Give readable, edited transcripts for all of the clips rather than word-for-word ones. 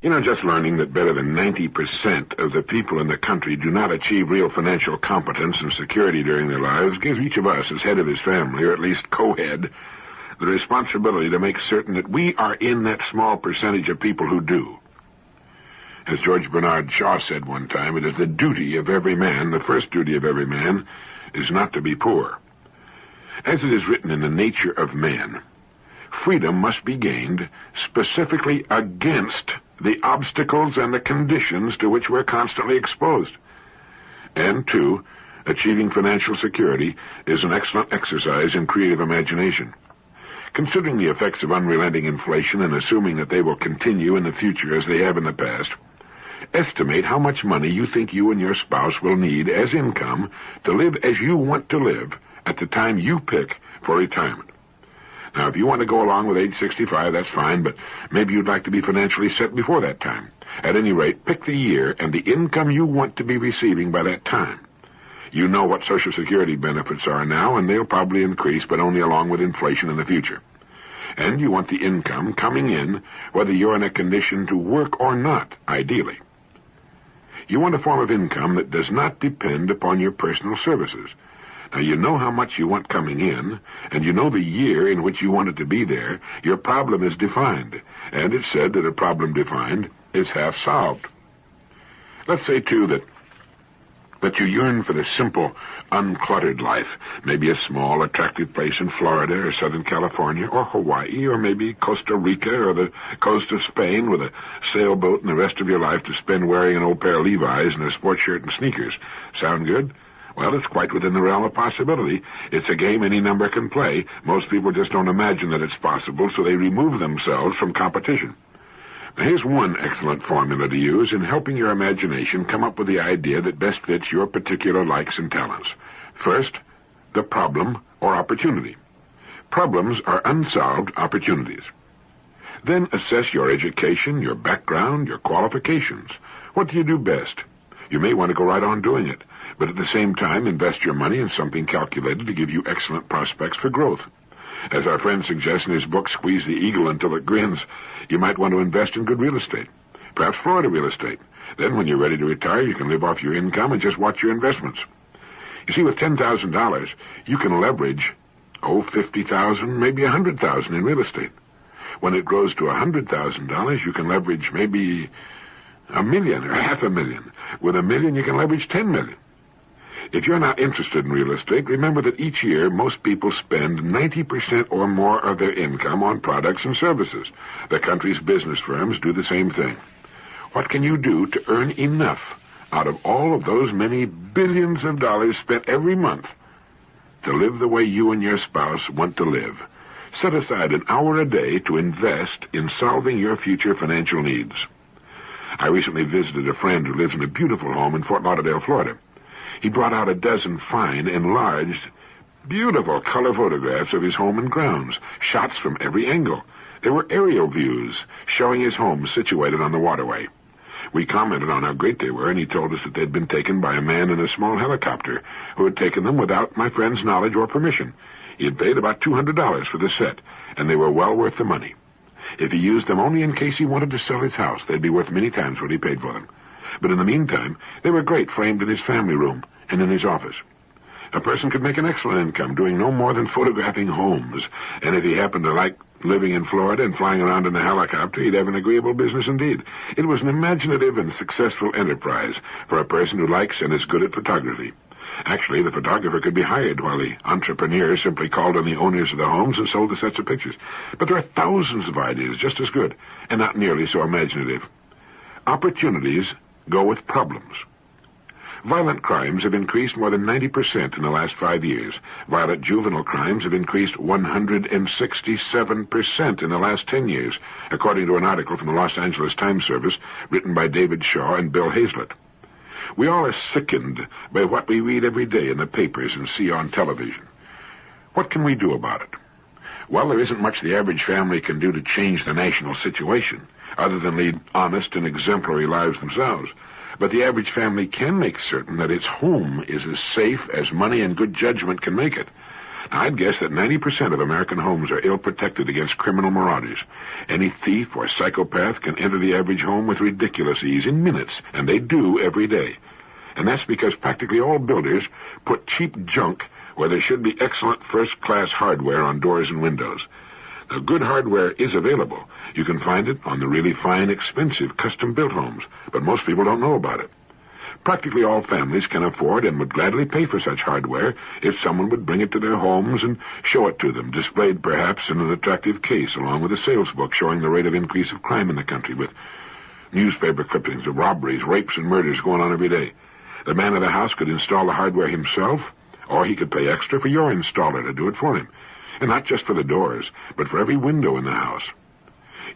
Just learning that better than 90% of the people in the country do not achieve real financial competence and security during their lives gives each of us, as head of his family, or at least co-head, the responsibility to make certain that we are in that small percentage of people who do. As George Bernard Shaw said one time, it is the duty of every man, the first duty of every man, is not to be poor. As it is written in the nature of man, freedom must be gained specifically against the obstacles and the conditions to which we're constantly exposed. And, two, achieving financial security is an excellent exercise in creative imagination. Considering the effects of unrelenting inflation and assuming that they will continue in the future as they have in the past, estimate how much money you think you and your spouse will need as income to live as you want to live at the time you pick for retirement. Now, if you want to go along with age 65, that's fine, but maybe you'd like to be financially set before that time. At any rate, pick the year and the income you want to be receiving by that time. You know what Social Security benefits are now, and they'll probably increase, but only along with inflation in the future. And you want the income coming in, whether you're in a condition to work or not, ideally. You want a form of income that does not depend upon your personal services. Now, you know how much you want coming in, and you know the year in which you want it to be there. Your problem is defined, and it's said that a problem defined is half solved. Let's say, too, that you yearn for the simple, uncluttered life, maybe a small, attractive place in Florida or Southern California or Hawaii or maybe Costa Rica or the coast of Spain with a sailboat and the rest of your life to spend wearing an old pair of Levi's and a sports shirt and sneakers. Sound good? Well, it's quite within the realm of possibility. It's a game any number can play. Most people just don't imagine that it's possible, so they remove themselves from competition. Now, here's one excellent formula to use in helping your imagination come up with the idea that best fits your particular likes and talents. First, the problem or opportunity. Problems are unsolved opportunities. Then assess your education, your background, your qualifications. What do you do best? You may want to go right on doing it, but at the same time invest your money in something calculated to give you excellent prospects for growth. As our friend suggests in his book, Squeeze the Eagle Until It Grins, you might want to invest in good real estate, perhaps Florida real estate. Then when you're ready to retire, you can live off your income and just watch your investments. You see, with $10,000, you can leverage, $50,000, maybe $100,000 in real estate. When it grows to $100,000, you can leverage maybe $1 million or $500,000. With $1 million, you can leverage $10 million. If you're not interested in real estate, remember that each year most people spend 90% or more of their income on products and services. The country's business firms do the same thing. What can you do to earn enough out of all of those many billions of dollars spent every month to live the way you and your spouse want to live? Set aside an hour a day to invest in solving your future financial needs. I recently visited a friend who lives in a beautiful home in Fort Lauderdale, Florida. He brought out a dozen fine, enlarged, beautiful color photographs of his home and grounds, shots from every angle. There were aerial views showing his home situated on the waterway. We commented on how great they were, and he told us that they'd been taken by a man in a small helicopter who had taken them without my friend's knowledge or permission. He had paid about $200 for the set, and they were well worth the money. If he used them only in case he wanted to sell his house, they'd be worth many times what he paid for them. But in the meantime, they were great, framed in his family room and in his office. A person could make an excellent income doing no more than photographing homes, and if he happened to like living in Florida and flying around in a helicopter, he'd have an agreeable business indeed. It was an imaginative and successful enterprise for a person who likes and is good at photography. Actually, the photographer could be hired while the entrepreneur simply called on the owners of the homes and sold the sets of pictures. But there are thousands of ideas just as good and not nearly so imaginative. Opportunities go with problems. Violent crimes have increased more than 90% in the last 5 years. Violent juvenile crimes have increased 167% in the last 10 years, according to an article from the Los Angeles Times Service written by David Shaw and Bill Hazlett. We all are sickened by what we read every day in the papers and see on television. What can we do about it? Well, there isn't much the average family can do to change the national situation, other than lead honest and exemplary lives themselves. But the average family can make certain that its home is as safe as money and good judgment can make it. Now, I'd guess that 90% of American homes are ill-protected against criminal marauders. Any thief or psychopath can enter the average home with ridiculous ease in minutes, and they do every day. And that's because practically all builders put cheap junk where there should be excellent first-class hardware on doors and windows. Now, good hardware is available. You can find it on the really fine, expensive, custom-built homes, but most people don't know about it. Practically all families can afford and would gladly pay for such hardware if someone would bring it to their homes and show it to them, displayed perhaps in an attractive case, along with a sales book showing the rate of increase of crime in the country, with newspaper clippings of robberies, rapes, and murders going on every day. The man of the house could install the hardware himself, or he could pay extra for your installer to do it for him. And not just for the doors, but for every window in the house.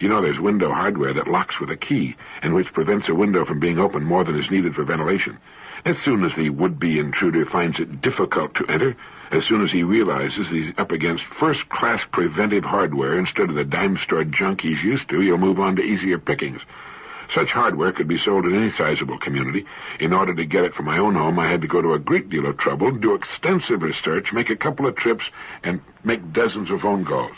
You know, there's window hardware that locks with a key, and which prevents a window from being opened more than is needed for ventilation. As soon as the would-be intruder finds it difficult to enter, as soon as he realizes he's up against first-class preventive hardware instead of the dime-store junk he's used to, he'll move on to easier pickings. Such hardware could be sold in any sizable community. In order to get it for my own home, I had to go to a great deal of trouble, do extensive research, make a couple of trips, and make dozens of phone calls.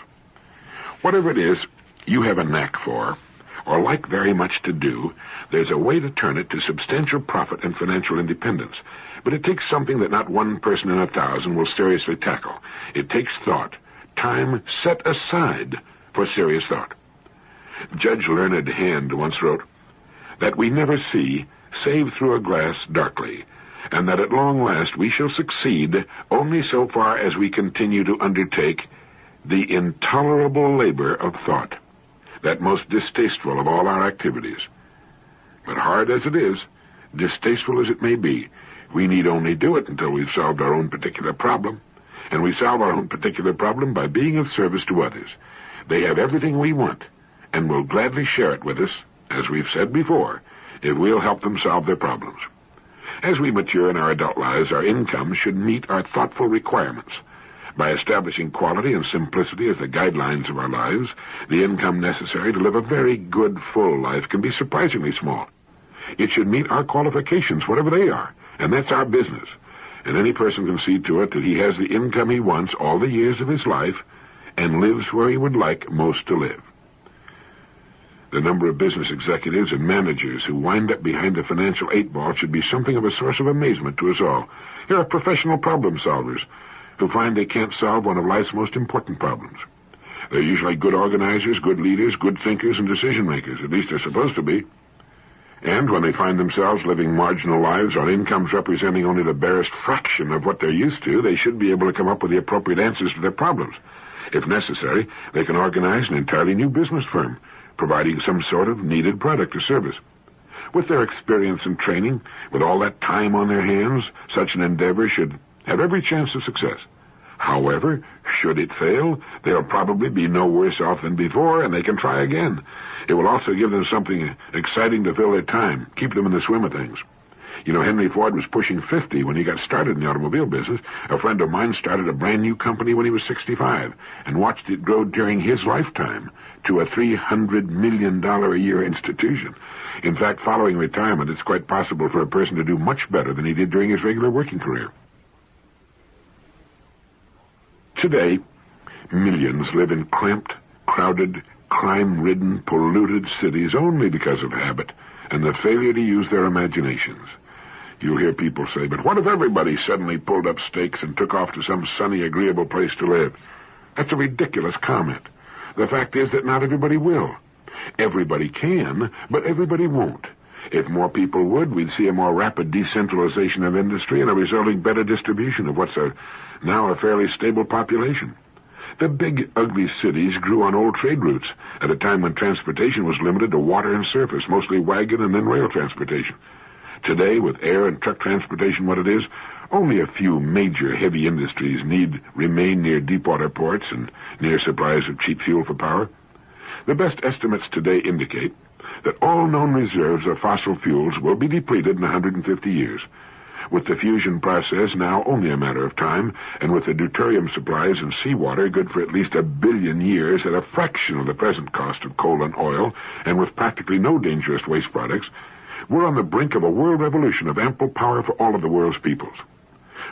Whatever it is you have a knack for, or like very much to do, there's a way to turn it to substantial profit and financial independence. But it takes something that not one person in 1,000 will seriously tackle. It takes thought, time set aside for serious thought. Judge Learned Hand once wrote, "That we never see, save through a glass darkly, and that at long last we shall succeed only so far as we continue to undertake the intolerable labor of thought, that most distasteful of all our activities. But hard as it is, distasteful as it may be, we need only do it until we've solved our own particular problem, and we solve our own particular problem by being of service to others. They have everything we want, and will gladly share it with us, as we've said before, if we'll help them solve their problems. As we mature in our adult lives, our income should meet our thoughtful requirements. By establishing quality and simplicity as the guidelines of our lives, the income necessary to live a very good, full life can be surprisingly small. It should meet our qualifications, whatever they are, and that's our business. And any person can see to it that he has the income he wants all the years of his life and lives where he would like most to live. The number of business executives and managers who wind up behind the financial 8-ball should be something of a source of amazement to us all. Here are professional problem solvers who find they can't solve one of life's most important problems. They're usually good organizers, good leaders, good thinkers, and decision-makers. At least they're supposed to be. And when they find themselves living marginal lives on incomes representing only the barest fraction of what they're used to, they should be able to come up with the appropriate answers to their problems. If necessary, they can organize an entirely new business firm, providing some sort of needed product or service. With their experience and training, with all that time on their hands, such an endeavor should have every chance of success. However, should it fail, they'll probably be no worse off than before, and they can try again. It will also give them something exciting to fill their time, keep them in the swim of things. You know, Henry Ford was pushing 50 when he got started in the automobile business. A friend of mine started a brand new company when he was 65 and watched it grow during his lifetime to a $300 million a year institution. In fact, following retirement, it's quite possible for a person to do much better than he did during his regular working career. Today, millions live in cramped, crowded, crime-ridden, polluted cities only because of habit and the failure to use their imaginations. You'll hear people say, "But what if everybody suddenly pulled up stakes and took off to some sunny, agreeable place to live?" That's a ridiculous comment. The fact is that not everybody will. Everybody can, but everybody won't. If more people would, we'd see a more rapid decentralization of industry and a resulting better distribution of what's now a fairly stable population. The big, ugly cities grew on old trade routes at a time when transportation was limited to water and surface, mostly wagon and then rail transportation. Today, with air and truck transportation what it is, only a few major heavy industries remain near deepwater ports and near supplies of cheap fuel for power. The best estimates today indicate that all known reserves of fossil fuels will be depleted in 150 years. With the fusion process now only a matter of time, and with the deuterium supplies and seawater good for at least 1 billion years at a fraction of the present cost of coal and oil, and with practically no dangerous waste products, we're on the brink of a world revolution of ample power for all of the world's peoples.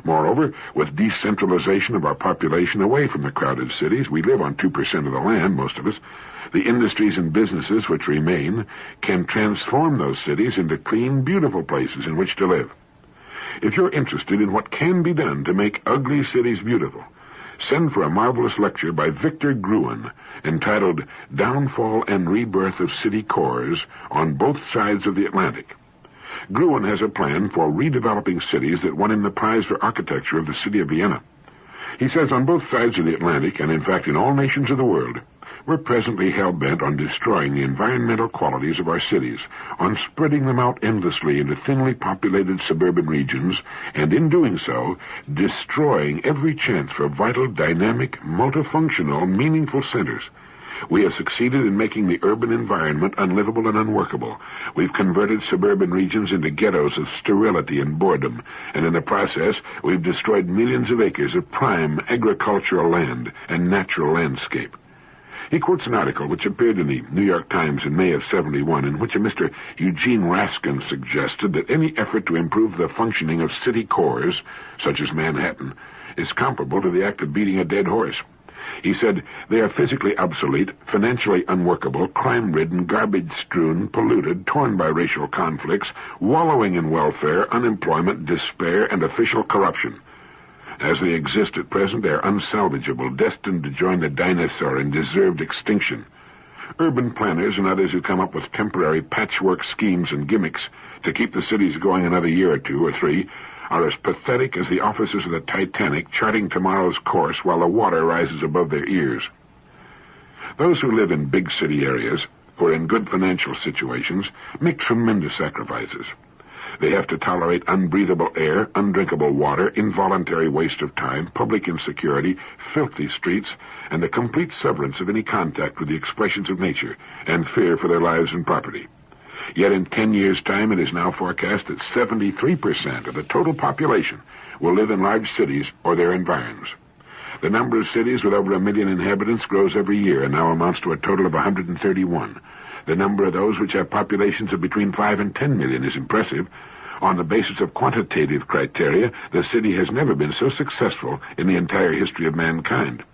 Moreover, with decentralization of our population away from the crowded cities, we live on 2% of the land, most of us, the industries and businesses which remain can transform those cities into clean, beautiful places in which to live. If you're interested in what can be done to make ugly cities beautiful, send for a marvelous lecture by Victor Gruen entitled Downfall and Rebirth of City Cores on Both Sides of the Atlantic. Gruen has a plan for redeveloping cities that won him the prize for architecture of the city of Vienna. He says on both sides of the Atlantic, and in fact in all nations of the world, we're presently hell-bent on destroying the environmental qualities of our cities, on spreading them out endlessly into thinly populated suburban regions, and in doing so, destroying every chance for vital, dynamic, multifunctional, meaningful centers. We have succeeded in making the urban environment unlivable and unworkable. We've converted suburban regions into ghettos of sterility and boredom, and in the process, we've destroyed millions of acres of prime agricultural land and natural landscape. He quotes an article which appeared in the New York Times in May of '71, in which a Mr. Eugene Raskin suggested that any effort to improve the functioning of city cores, such as Manhattan, is comparable to the act of beating a dead horse. He said, they are physically obsolete, financially unworkable, crime-ridden, garbage-strewn, polluted, torn by racial conflicts, wallowing in welfare, unemployment, despair, and official corruption. As they exist at present, they are unsalvageable, destined to join the dinosaur and deserved extinction. Urban planners and others who come up with temporary patchwork schemes and gimmicks to keep the cities going another year or two or three are as pathetic as the officers of the Titanic charting tomorrow's course while the water rises above their ears. Those who live in big city areas, or in good financial situations, make tremendous sacrifices. They have to tolerate unbreathable air, undrinkable water, involuntary waste of time, public insecurity, filthy streets, and a complete severance of any contact with the expressions of nature, and fear for their lives and property. Yet in 10 years' time, it is now forecast that 73% of the total population will live in large cities or their environs. The number of cities with over 1 million inhabitants grows every year and now amounts to a total of 131. The number of those which have populations of between 5 and 10 million is impressive. On the basis of quantitative criteria, the city has never been so successful in the entire history of mankind.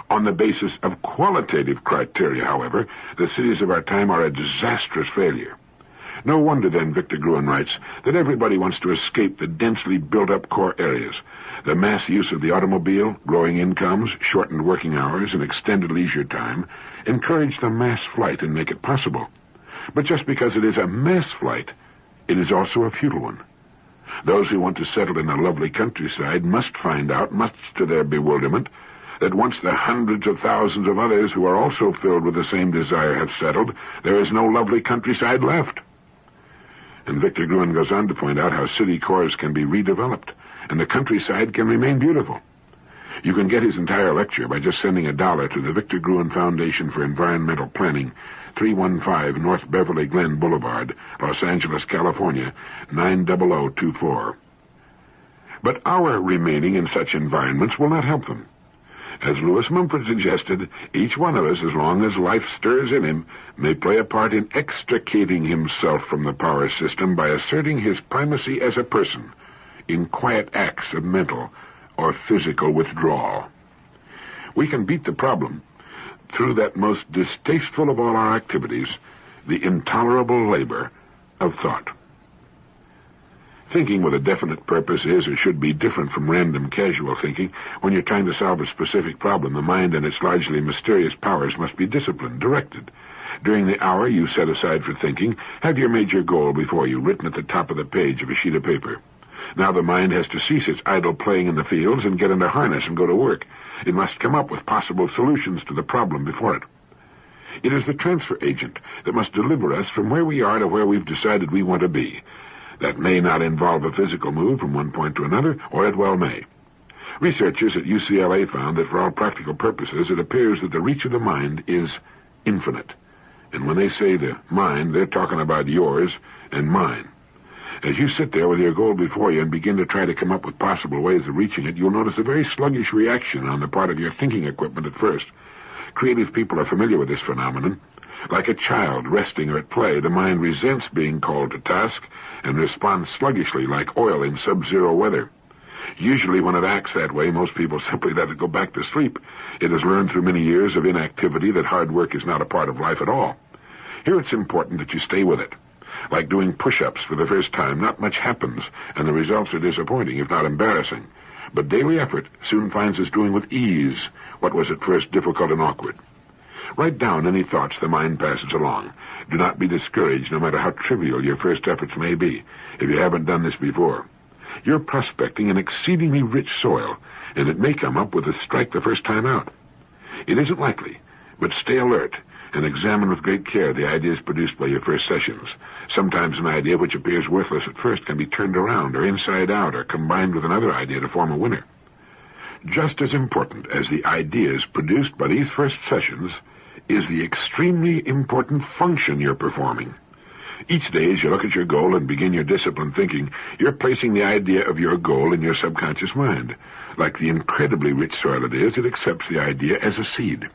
On the basis of qualitative criteria, however, the cities of our time are a disastrous failure. No wonder, then, Victor Gruen writes, that everybody wants to escape the densely built-up core areas. The mass use of the automobile, growing incomes, shortened working hours, and extended leisure time encourage the mass flight and make it possible. But just because it is a mass flight, it is also a futile one. Those who want to settle in the lovely countryside must find out, much to their bewilderment, that once the hundreds of thousands of others who are also filled with the same desire have settled, there is no lovely countryside left. And Victor Gruen goes on to point out how city cores can be redeveloped, and the countryside can remain beautiful. You can get his entire lecture by just sending $1 to the Victor Gruen Foundation for Environmental Planning, 315 North Beverly Glen Boulevard, Los Angeles, California, 90024. But our remaining in such environments will not help them. As Lewis Mumford suggested, each one of us, as long as life stirs in him, may play a part in extricating himself from the power system by asserting his primacy as a person in quiet acts of mental or physical withdrawal. We can beat the problem through that most distasteful of all our activities, the intolerable labor of thought. Thinking with a definite purpose is or should be different from random casual thinking. When you're trying to solve a specific problem, the mind and its largely mysterious powers must be disciplined, directed. During the hour you set aside for thinking, have your major goal before you, written at the top of the page of a sheet of paper. Now the mind has to cease its idle playing in the fields and get into harness and go to work. It must come up with possible solutions to the problem before it. It is the transfer agent that must deliver us from where we are to where we've decided we want to be. That may not involve a physical move from one point to another, or it well may. Researchers at UCLA found that for all practical purposes, it appears that the reach of the mind is infinite. And when they say the mind, they're talking about yours and mine. As you sit there with your goal before you and begin to try to come up with possible ways of reaching it, you'll notice a very sluggish reaction on the part of your thinking equipment at first. Creative people are familiar with this phenomenon. Like a child resting or at play, the mind resents being called to task and responds sluggishly like oil in sub-zero weather. Usually when it acts that way, most people simply let it go back to sleep. It has learned through many years of inactivity that hard work is not a part of life at all. Here it's important that you stay with it. Like doing push-ups for the first time, not much happens, and the results are disappointing, if not embarrassing. But daily effort soon finds us doing with ease what was at first difficult and awkward. Write down any thoughts the mind passes along. Do not be discouraged, no matter how trivial your first efforts may be, if you haven't done this before. You're prospecting an exceedingly rich soil, and it may come up with a strike the first time out. It isn't likely, but stay alert and examine with great care the ideas produced by your first sessions. Sometimes an idea which appears worthless at first can be turned around or inside out or combined with another idea to form a winner. Just as important as the ideas produced by these first sessions is the extremely important function you're performing. Each day, as you look at your goal and begin your disciplined thinking, you're placing the idea of your goal in your subconscious mind. Like the incredibly rich soil it is, it accepts the idea as a seed.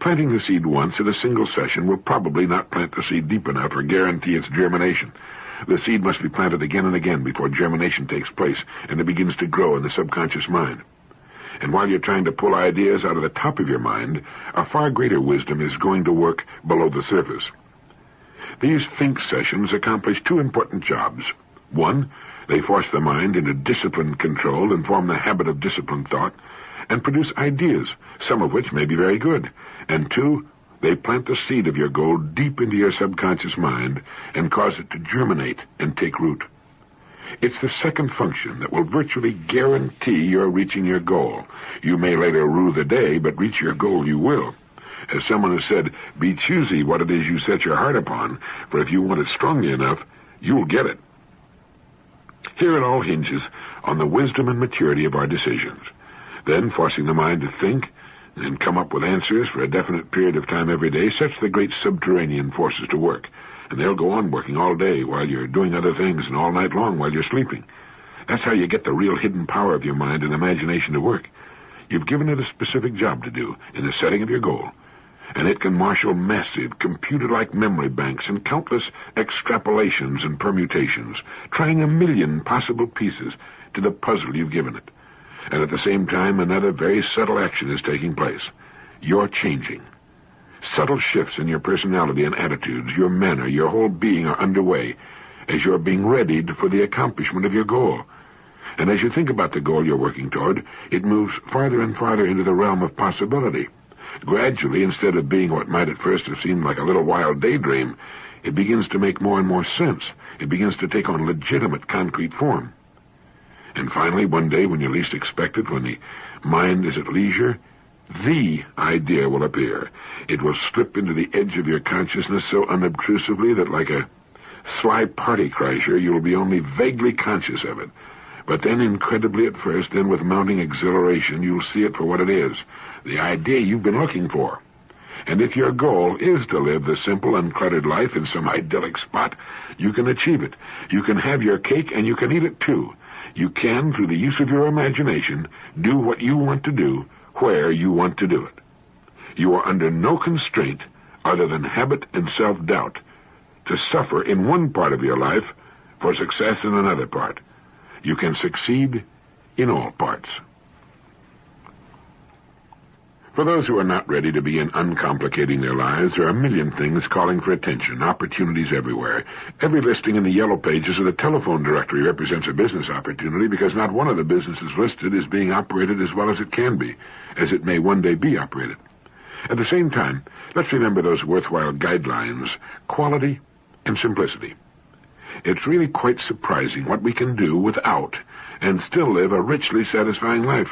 Planting the seed once in a single session will probably not plant the seed deep enough or guarantee its germination. The seed must be planted again and again before germination takes place and it begins to grow in the subconscious mind. And while you're trying to pull ideas out of the top of your mind, a far greater wisdom is going to work below the surface. These think sessions accomplish two important jobs. One, they force the mind into disciplined control and form the habit of disciplined thought, and produce ideas, some of which may be very good. And two, they plant the seed of your goal deep into your subconscious mind and cause it to germinate and take root. It's the second function that will virtually guarantee your reaching your goal. You may later rue the day, but reach your goal you will. As someone has said, be choosy what it is you set your heart upon, for if you want it strongly enough, you'll get it. Here it all hinges on the wisdom and maturity of our decisions. Then, forcing the mind to think and come up with answers for a definite period of time every day sets the great subterranean forces to work. And they'll go on working all day while you're doing other things and all night long while you're sleeping. That's how you get the real hidden power of your mind and imagination to work. You've given it a specific job to do in the setting of your goal, and it can marshal massive, computer-like memory banks and countless extrapolations and permutations, trying a million possible pieces to the puzzle you've given it. And at the same time, another very subtle action is taking place. You're changing. Subtle shifts in your personality and attitudes, your manner, your whole being are underway as you're being readied for the accomplishment of your goal. And as you think about the goal you're working toward, it moves farther and farther into the realm of possibility. Gradually, instead of being what might at first have seemed like a little wild daydream, it begins to make more and more sense. It begins to take on legitimate, concrete form. And finally, one day, when you least expect it, when the mind is at leisure, the idea will appear. It will slip into the edge of your consciousness so unobtrusively that like a sly party crasher, you will be only vaguely conscious of it. But then, incredibly at first, then with mounting exhilaration, you'll see it for what it is, the idea you've been looking for. And if your goal is to live the simple, uncluttered life in some idyllic spot, you can achieve it. You can have your cake, and you can eat it too. You can, through the use of your imagination, do what you want to do, where you want to do it. You are under no constraint other than habit and self-doubt to suffer in one part of your life for success in another part. You can succeed in all parts. For those who are not ready to begin uncomplicating their lives, there are a million things calling for attention, opportunities everywhere. Every listing in the yellow pages of the telephone directory represents a business opportunity because not one of the businesses listed is being operated as well as it can be, as it may one day be operated. At the same time, let's remember those worthwhile guidelines, quality and simplicity. It's really quite surprising what we can do without and still live a richly satisfying life.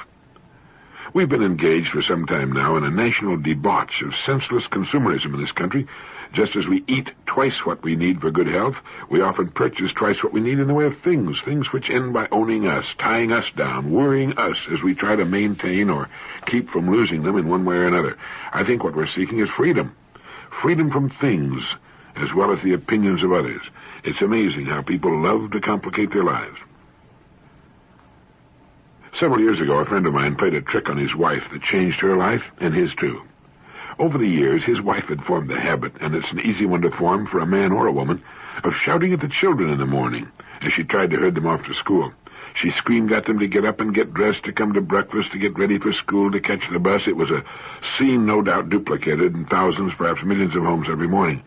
We've been engaged for some time now in a national debauch of senseless consumerism in this country. Just as we eat twice what we need for good health, we often purchase twice what we need in the way of things which end by owning us, tying us down, worrying us as we try to maintain or keep from losing them in one way or another. I think what we're seeking is freedom. Freedom from things, as well as the opinions of others. It's amazing how people love to complicate their lives. Several years ago, a friend of mine played a trick on his wife that changed her life and his too. Over the years, his wife had formed the habit, and it's an easy one to form for a man or a woman, of shouting at the children in the morning as she tried to herd them off to school. She screamed at them to get up and get dressed, to come to breakfast, to get ready for school, to catch the bus. It was a scene no doubt duplicated in thousands, perhaps millions of homes every morning.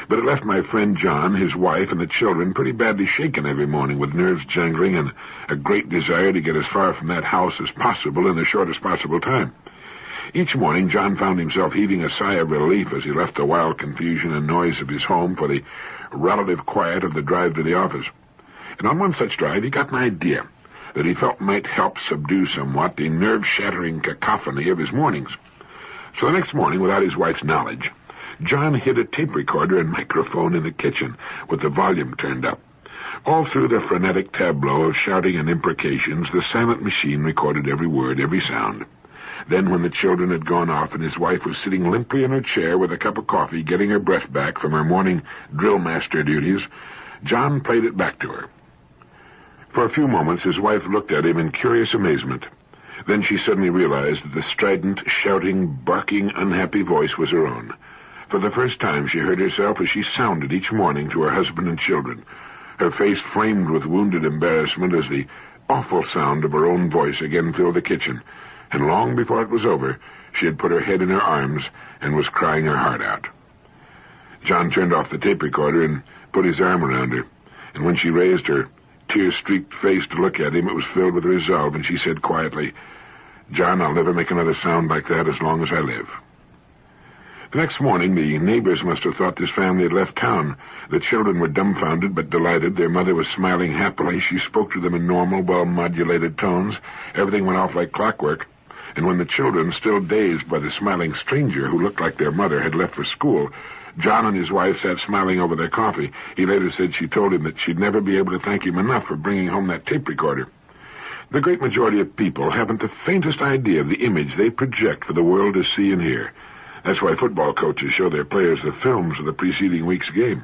But it left my friend John, his wife, and the children pretty badly shaken every morning, with nerves jangling and a great desire to get as far from that house as possible in the shortest possible time. Each morning, John found himself heaving a sigh of relief as he left the wild confusion and noise of his home for the relative quiet of the drive to the office. And on one such drive, he got an idea that he felt might help subdue somewhat the nerve-shattering cacophony of his mornings. So the next morning, without his wife's knowledge, John hid a tape recorder and microphone in the kitchen with the volume turned up. All through the frenetic tableau of shouting and imprecations, the silent machine recorded every word, every sound. Then, when the children had gone off and his wife was sitting limply in her chair with a cup of coffee, getting her breath back from her morning drill master duties, John played it back to her. For a few moments, his wife looked at him in curious amazement. Then she suddenly realized that the strident, shouting, barking, unhappy voice was her own. For the first time, she heard herself as she sounded each morning to her husband and children, her face framed with wounded embarrassment as the awful sound of her own voice again filled the kitchen. And long before it was over, she had put her head in her arms and was crying her heart out. John turned off the tape recorder and put his arm around her, and when she raised her tear-streaked face to look at him, it was filled with resolve, and she said quietly, "John, I'll never make another sound like that as long as I live." The next morning, the neighbors must have thought this family had left town. The children were dumbfounded but delighted. Their mother was smiling happily. She spoke to them in normal, well-modulated tones. Everything went off like clockwork. And when the children, still dazed by the smiling stranger who looked like their mother, had left for school, John and his wife sat smiling over their coffee. He later said she told him that she'd never be able to thank him enough for bringing home that tape recorder. The great majority of people haven't the faintest idea of the image they project for the world to see and hear. That's why football coaches show their players the films of the preceding week's game.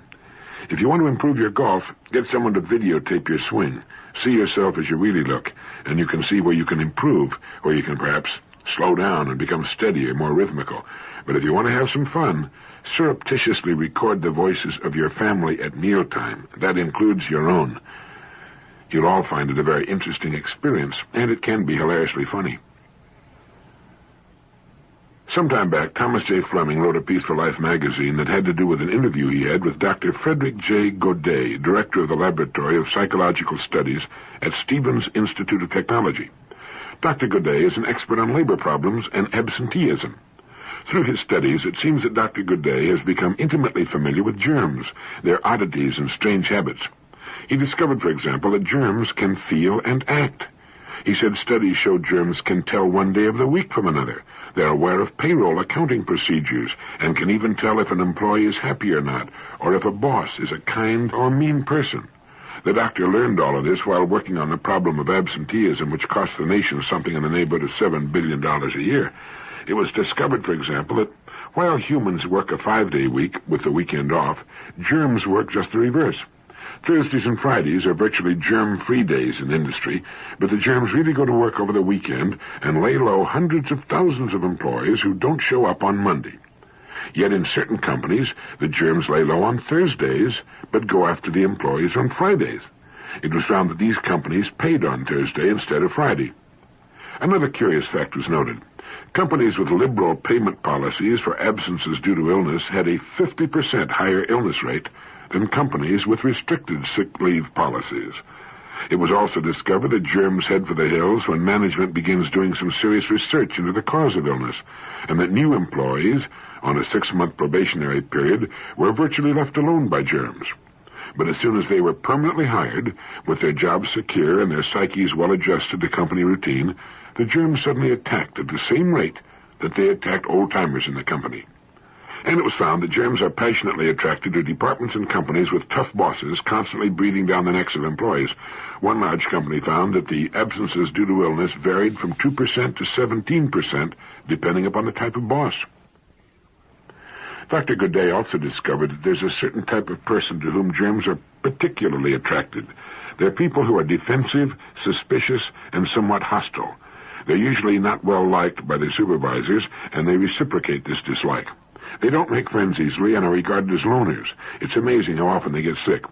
If you want to improve your golf, get someone to videotape your swing. See yourself as you really look, and you can see where you can improve, where you can perhaps slow down and become steadier, more rhythmical. But if you want to have some fun, surreptitiously record the voices of your family at mealtime. That includes your own. You'll all find it a very interesting experience, and it can be hilariously funny. Some time back, Thomas J. Fleming wrote a piece for Life magazine that had to do with an interview he had with Dr. Frederick J. Godet, director of the Laboratory of Psychological Studies at Stevens Institute of Technology. Dr. Godet is an expert on labor problems and absenteeism. Through his studies, it seems that Dr. Godet has become intimately familiar with germs, their oddities and strange habits. He discovered, for example, that germs can feel and act. He said studies show germs can tell one day of the week from another. They're aware of payroll accounting procedures and can even tell if an employee is happy or not, or if a boss is a kind or mean person. The doctor learned all of this while working on the problem of absenteeism, which costs the nation something in the neighborhood of $7 billion a year. It was discovered, for example, that while humans work a 5-day week with the weekend off, germs work just the reverse. Thursdays and Fridays are virtually germ-free days in industry, but the germs really go to work over the weekend and lay low hundreds of thousands of employees who don't show up on Monday. Yet in certain companies, the germs lay low on Thursdays, but go after the employees on Fridays. It was found that these companies paid on Thursday instead of Friday. Another curious fact was noted. Companies with liberal payment policies for absences due to illness had a 50% higher illness rate than companies with restricted sick leave policies. It was also discovered that germs head for the hills when management begins doing some serious research into the cause of illness, and that new employees on a 6-month probationary period were virtually left alone by germs. But as soon as they were permanently hired, with their jobs secure and their psyches well adjusted to company routine, the germs suddenly attacked at the same rate that they attacked old-timers in the company. And it was found that germs are passionately attracted to departments and companies with tough bosses constantly breathing down the necks of employees. One large company found that the absences due to illness varied from 2% to 17%, depending upon the type of boss. Dr. Godet also discovered that there's a certain type of person to whom germs are particularly attracted. They're people who are defensive, suspicious, and somewhat hostile. They're usually not well liked by their supervisors, and they reciprocate this dislike. They don't make friends easily and are regarded as loners. It's amazing how often they get sick.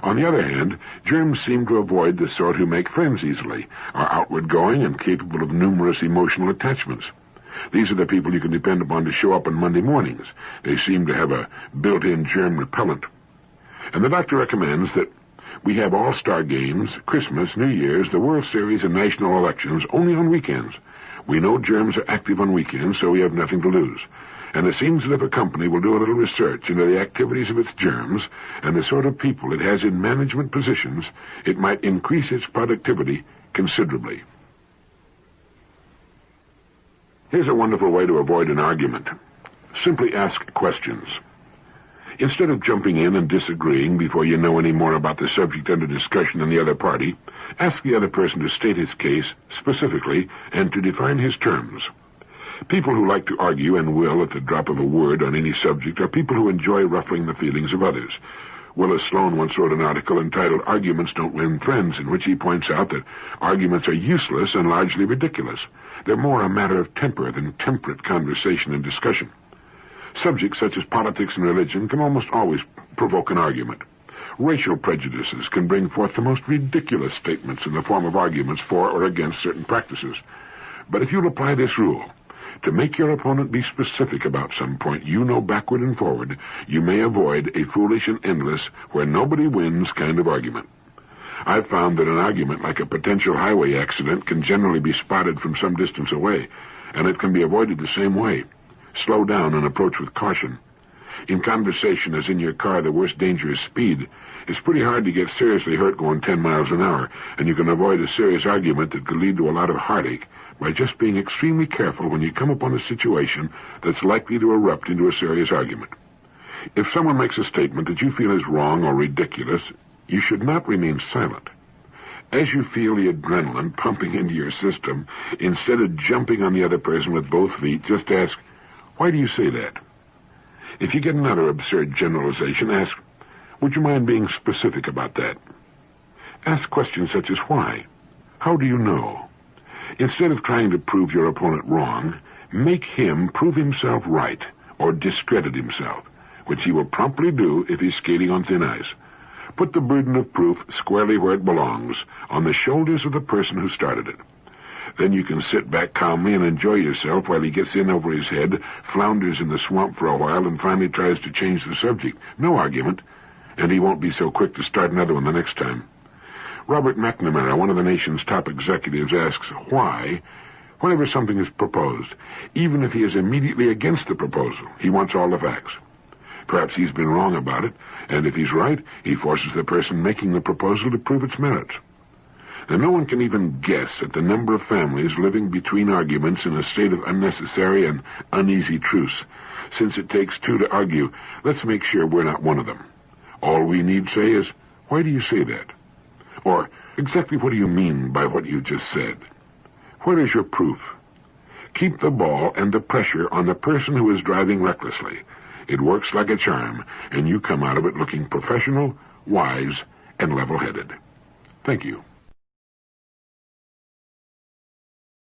On the other hand, germs seem to avoid the sort who make friends easily, are outward-going, and capable of numerous emotional attachments. These are the people you can depend upon to show up on Monday mornings. They seem to have a built-in germ repellent. And the doctor recommends that we have all-star games, Christmas, New Year's, the World Series, and national elections only on weekends. We know germs are active on weekends, so we have nothing to lose. And it seems as if a company will do a little research into the activities of its germs and the sort of people it has in management positions, it might increase its productivity considerably. Here's a wonderful way to avoid an argument. Simply ask questions. Instead of jumping in and disagreeing before you know any more about the subject under discussion than the other party, ask the other person to state his case specifically and to define his terms. People who like to argue and will at the drop of a word on any subject are people who enjoy ruffling the feelings of others. Willis Sloane once wrote an article entitled "Arguments Don't Win Friends," in which he points out that arguments are useless and largely ridiculous. They're more a matter of temper than temperate conversation and discussion. Subjects such as politics and religion can almost always provoke an argument. Racial prejudices can bring forth the most ridiculous statements in the form of arguments for or against certain practices. But if you'll apply this rule, to make your opponent be specific about some point you know backward and forward, you may avoid a foolish and endless, where nobody wins kind of argument. I've found that an argument like a potential highway accident can generally be spotted from some distance away, and it can be avoided the same way. Slow down and approach with caution. In conversation, as in your car, the worst danger is speed. It's pretty hard to get seriously hurt going 10 miles an hour, and you can avoid a serious argument that could lead to a lot of heartache by just being extremely careful when you come upon a situation that's likely to erupt into a serious argument. If someone makes a statement that you feel is wrong or ridiculous, you should not remain silent. As you feel the adrenaline pumping into your system, instead of jumping on the other person with both feet, just ask, "Why do you say that?" If you get another absurd generalization, ask, "Would you mind being specific about that?" Ask questions such as why. How do you know? Instead of trying to prove your opponent wrong, make him prove himself right or discredit himself, which he will promptly do if he's skating on thin ice. Put the burden of proof squarely where it belongs, on the shoulders of the person who started it. Then you can sit back calmly and enjoy yourself while he gets in over his head, flounders in the swamp for a while, and finally tries to change the subject. No argument, and he won't be so quick to start another one the next time. Robert McNamara, one of the nation's top executives, asks why whenever something is proposed, even if he is immediately against the proposal. He wants all the facts. Perhaps he's been wrong about it, and if he's right, he forces the person making the proposal to prove its merits. And no one can even guess at the number of families living between arguments in a state of unnecessary and uneasy truce. Since it takes two to argue, let's make sure we're not one of them. All we need say is, "Why do you say that?" Or, "Exactly what do you mean by what you just said?" Where is your proof? Keep the ball and the pressure on the person who is driving recklessly. It works like a charm, and you come out of it looking professional, wise, and level-headed. Thank you.